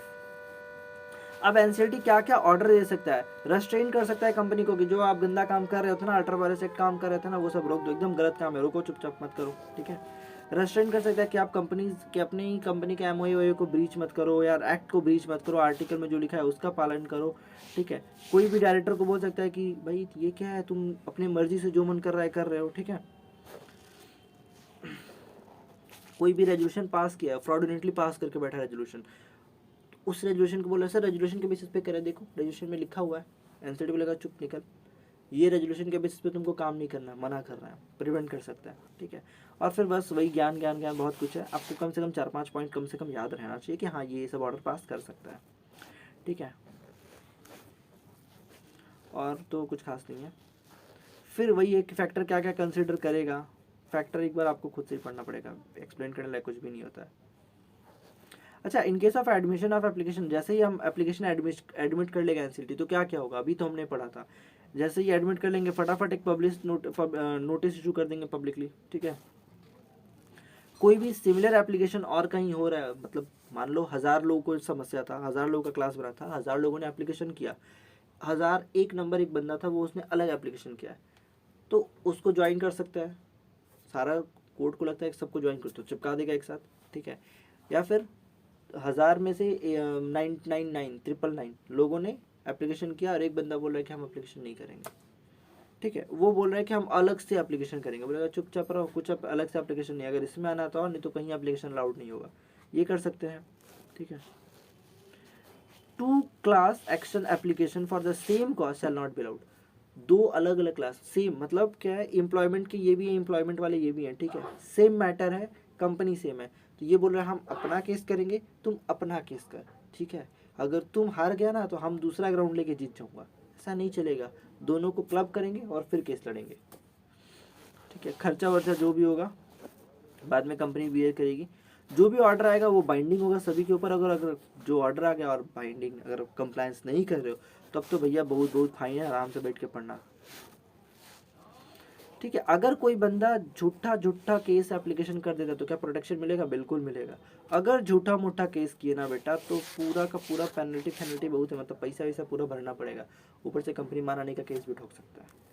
अब एनसीएलटी क्या क्या ऑर्डर दे सकता है, रेस्ट्रेन कर सकता है कंपनी को कि जो आप गंदा काम कर रहे हो थे ना, अल्ट्रावायलेंस एक्ट काम कर रहे थे ना, वो सब रोक दो, एकदम गलत काम है, रोको, चुपचाप मत करो, ठीक है। रेस्ट्रेन कर सकता है कि आप कंपनी के अपनी कंपनी के एमओयू को ब्रीच मत करो, या एक्ट को ब्रीच मत करो, आर्टिकल में जो लिखा है उसका पालन करो, ठीक है। कोई भी डायरेक्टर को बोल सकता है कि भाई ये क्या है, तुम अपनी मर्जी से जो मन कर रहा है कर रहे हो, ठीक है। कोई भी रेजोल्यूशन पास किया, फ्रॉडुलेंटली पास करके बैठा रेजोल्यूशन, उस रेजोल्यूशन को बोला सर रेजोल्यूशन के बेसिस पे करे, देखो रेजोल्यूशन में लिखा हुआ है, एनसीएलटी को लगा चुप निकल, ये रेजोल्यूशन के बेसिस पे तुमको काम नहीं करना, मना कर रहा है, प्रिवेंट कर सकता है, ठीक है। और फिर बस वही ज्ञान ज्ञान ज्ञान बहुत कुछ है, आपको कम से कम 4-5 पॉइंट कम से कम याद रहना चाहिए कि हाँ ये सब ऑर्डर पास कर सकता है, ठीक है। और तो कुछ खास नहीं है। फिर वही एक फैक्टर क्या क्या कंसिडर करेगा, फैक्टर एक बार आपको खुद से ही पढ़ना पड़ेगा, एक्सप्लेन करने लायक कुछ भी नहीं होता है। अच्छा, in case of admission of application, जैसे ही हम एप्लीकेशन एडमिट कर लेगा एनसीएलटी तो क्या क्या होगा, अभी तो हमने पढ़ा था, जैसे ही एडमिट कर लेंगे फटाफट एक पब्लिश नोटिस इशू कर देंगे पब्लिकली, ठीक है। कोई भी सिमिलर एप्लीकेशन और कहीं हो रहा है, मतलब मान लो 1000 लोगों को समस्या था, 1000 लोगों का क्लास बना था, 1000 लोगों ने एप्लीकेशन किया, 1001 नंबर एक बंदा था वो उसने अलग एप्लीकेशन किया है, तो उसको ज्वाइन कर सकता है, सारा कोड को लगता है सबको ज्वाइन कर, तो चिपका देगा एक साथ, ठीक है। या फिर 1000 में से 999 लोगों ने एप्लीकेशन किया और एक बंदा बोल रहा है कि हम एप्लीकेशन नहीं करेंगे, ठीक है। वो बोल रहा है कि हम अलग से एप्लीकेशन करेंगे, बोलेगा चुपचाप रहो, कुछ अलग से एप्लीकेशन नहीं, अगर इसमें आना तो, नहीं तो कहीं एप्लीकेशन अलाउड नहीं होगा, ये कर सकते हैं, ठीक है। Two class action application for the same cause shall not be allowed. दो अलग अलग क्लास सेम मतलब क्या है, एम्प्लॉयमेंट के ये भी है, एम्प्लॉयमेंट वाले ये भी हैं, ठीक है, सेम मैटर है, कंपनी सेम है, तो ये बोल रहे हैं हम अपना केस करेंगे, तुम अपना केस कर, ठीक है, अगर तुम हार गया ना तो हम दूसरा ग्राउंड लेके जीत जाऊंगा, ऐसा नहीं चलेगा, दोनों को क्लब करेंगे और फिर केस लड़ेंगे, ठीक है। खर्चा वर्चा जो भी होगा बाद में कंपनी बियर करेगी, जो भी ऑर्डर आएगा वो बाइंडिंग होगा सभी के ऊपर। अगर अगर जो ऑर्डर आ गया और बाइंडिंग अगर कंप्लायंस नहीं कर रहे हो तब तो भैया बहुत बहुत फाइन है, आराम से बैठ के पढ़ना, ठीक है। अगर कोई बंदा झूठा झूठा केस एप्लीकेशन कर देता तो क्या प्रोटेक्शन मिलेगा? बिल्कुल मिलेगा। अगर झूठा मोटा केस किए ना बेटा तो पूरा का पूरा पेनल्टी बहुत है, मतलब पैसा वैसा पूरा भरना पड़ेगा, ऊपर से कंपनी माराने का केस भी ठोक सकता है।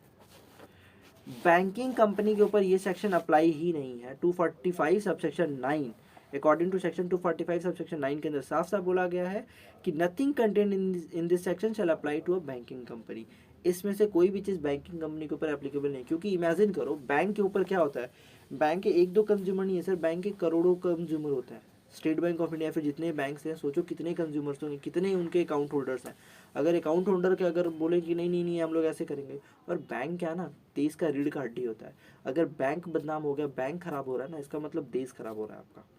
बैंकिंग कंपनी के ऊपर ये सेक्शन अप्लाई ही नहीं है। 245 subsection 9 according to section 245 subsection 9 के अंदर साफ साफ बोला गया है कि nothing content in this section shall apply to a banking company. इसमें से कोई भी चीज़ बैंकिंग कंपनी के ऊपर एप्लीकेबल नहीं, क्योंकि इमेजिन करो बैंक के ऊपर क्या होता है, बैंक के एक दो कंज्यूमर नहीं है सर, बैंक के करोड़ों कंज्यूमर होते हैं। स्टेट बैंक ऑफ इंडिया फिर जितने बैंक्स हैं, सोचो कितने कंज्यूमर्स होंगे, कितने उनके अकाउंट होल्डर्स हैं। अगर अकाउंट होल्डर के अगर बोले कि नहीं नहीं नहीं हम लोग ऐसे करेंगे, और बैंक क्या है ना, देश का रीढ़ का हड्डी होता है। अगर बैंक बदनाम हो गया, बैंक खराब हो रहा है ना, इसका मतलब देश खराब हो रहा है आपका।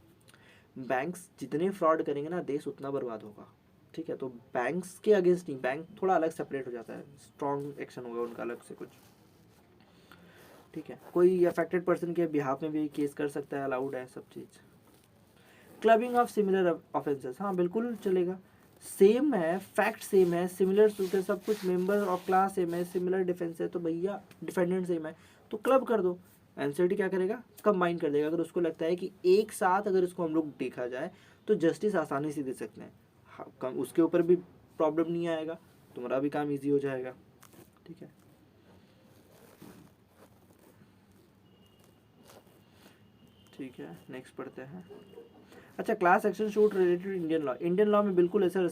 बैंक्स जितने फ्रॉड करेंगे ना, देश उतना बर्बाद होगा, ठीक है। तो बैंक्स के अगेंस्ट नहीं, बैंक थोड़ा अलग सेपरेट हो जाता है, स्ट्रॉन्ग एक्शन होगा उनका अलग से कुछ, ठीक है। कोई अफेक्टेड पर्सन के बिहाफ में भी केस कर सकता है, अलाउड है सब चीज़। क्लबिंग ऑफ सिमिलर ऑफेंसेस, हाँ बिल्कुल चलेगा, सेम है, फैक्ट सेम है, सिमिलर सूट है, सब कुछ, मेंबर ऑफ क्लास सेम है, सिमिलर डिफेंस है, तो भैया डिफेंडेंट सेम है तो क्लब कर दो। एनसीटी क्या करेगा, कंबाइन कर देगा। अगर उसको लगता है कि एक साथ अगर इसको हम लोग देखा जाए तो जस्टिस आसानी से दे सकते हैं, हाँ, उसके ऊपर भी प्रॉब्लम नहीं आएगा, तुम्हारा भी काम ईजी हो जाएगा, ठीक है। ठीक है, नेक्स्ट पढ़ते हैं। अच्छा, class action suit related Indian law, Indian law में बिल्कुल ऐसा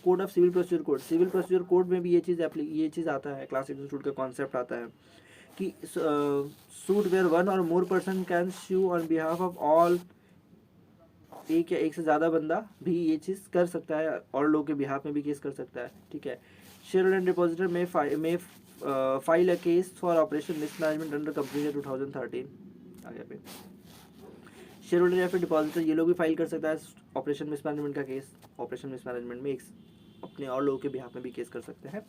code of civil procedure code, civil procedure code में भी ये चीज़ आता है, क्लास एक्शन सूट का कॉन्सेप्ट आता है कि suit where one or more person can sue on behalf of all, एक या एक से ज़्यादा बंदा भी ये चीज़ कर सकता है, और लोगों के बिहाफ में भी केस कर सकता है, ठीक है। शेयर एंड डिपॉजिटर में file a case for operation mismanagement under company 2013 आगे पे। शेयर होल्डर या फिर डिपॉजिटर ये लोग भी फाइल कर सकता है ऑपरेशन मिसमैनेजमेंट का केस, ऑपरेशन मिसमैनेजमेंट में एक अपने और लोगों के बिहाफ में भी केस कर सकते हैं।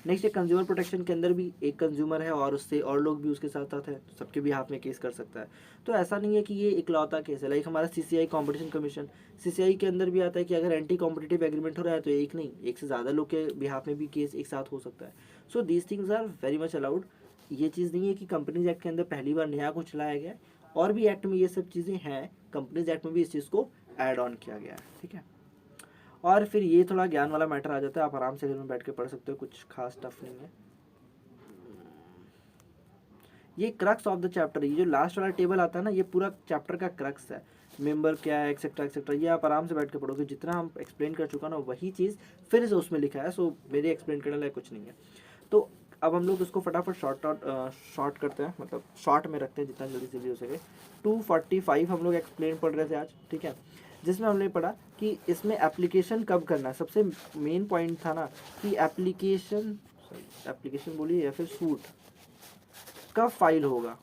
नेक्स्ट है कंज्यूमर प्रोटेक्शन के अंदर भी एक कंज्यूमर है और उससे और लोग भी उसके साथ साथ है, सबके बिहाफ में केस कर सकता है। तो ऐसा नहीं है कि ये इकलौता केस है, लाइक हमारा सीसीआई कॉम्पिटिशन कमीशन, सीसीआई के अंदर भी आता है कि अगर एंटी कॉम्पिटिटिव एग्रीमेंट हो रहा है तो एक नहीं, एक से ज़्यादा लोग के बिहाफ में भी केस एक साथ हो सकता है। So these things are very much allowed. ये चीज़ नहीं है कि कंपनीज एक्ट के अंदर पहली बार नया कुछ लाया गया है, और भी एक्ट में ये सब चीज़ें हैं, कंपनीज एक्ट में भी इस चीज़ को ऐड ऑन किया गया है, ठीक है। और फिर ये थोड़ा ज्ञान वाला मैटर आ जाता है, आप आराम से घर में बैठ के पढ़ सकते हो, कुछ खास टफ नहीं है। ये क्रक्स ऑफ द चैप्टर, ये जो लास्ट वाला टेबल आता है ना, ये पूरा चैप्टर का क्रक्स है, मेंबर क्या है एक्सेट्रा एक्सेट्रा, ये आप आराम से बैठ के पढ़ोगे, जितना हम एक्सप्लेन कर चुका ना वही चीज़ फिर से उसमें लिखा है, सो मेरे एक्सप्लेन करने लायक कुछ नहीं है। तो अब हम लोग इसको फटाफट शॉर्ट करते हैं, मतलब शॉर्ट में रखते हैं जितना जल्दी से हो सके। 245 हम लोग एक्सप्लेन पढ़ रहे थे आज, ठीक है, जिसमें हमने पढ़ा कि इसमें एप्लीकेशन कब करना है। सबसे मेन पॉइंट था ना कि एप्लीकेशन बोलिए या फिर सूट कब फाइल होगा,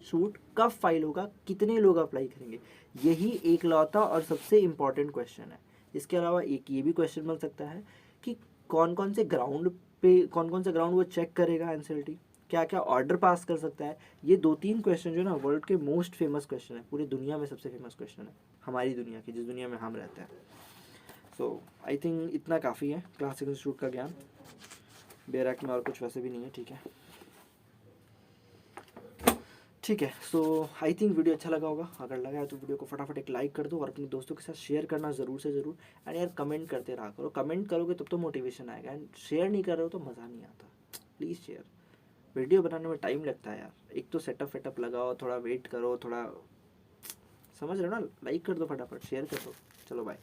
सूट कब फाइल होगा, कितने लोग अप्लाई करेंगे, यही एक लौता और सबसे इम्पॉर्टेंट क्वेश्चन है। इसके अलावा एक ये भी क्वेश्चन बन सकता है कि कौन कौन से ग्राउंड वो चेक करेगा एनसीएलटी, क्या क्या ऑर्डर पास कर सकता है। ये 2-3 क्वेश्चन जो ना वर्ल्ड के मोस्ट फेमस क्वेश्चन है, पूरी दुनिया में सबसे फेमस क्वेश्चन है, हमारी दुनिया की, जिस दुनिया में हम रहते हैं। सो आई थिंक इतना काफ़ी है क्लास इंस्टीट्यूट का ज्ञान, बेयर एक्ट में और कुछ वैसे भी नहीं है, ठीक है। ठीक है, सो आई थिंक वीडियो अच्छा लगा होगा, अगर लगा है तो वीडियो को फटाफट एक लाइक कर दो और अपने दोस्तों के साथ शेयर करना ज़रूर से ज़रूर। एंड यार कमेंट करते रहा करो, कमेंट करोगे तब तो मोटिवेशन आएगा, एंड शेयर नहीं कर रहे हो तो मज़ा नहीं आता। प्लीज़ शेयर, वीडियो बनाने में टाइम लगता है यार, एक तो सेटअप वेटअप लगाओ, थोड़ा वेट करो, थोड़ा समझ रहे हो ना, लाइक कर दो फटाफट, शेयर कर दो। चलो बाय।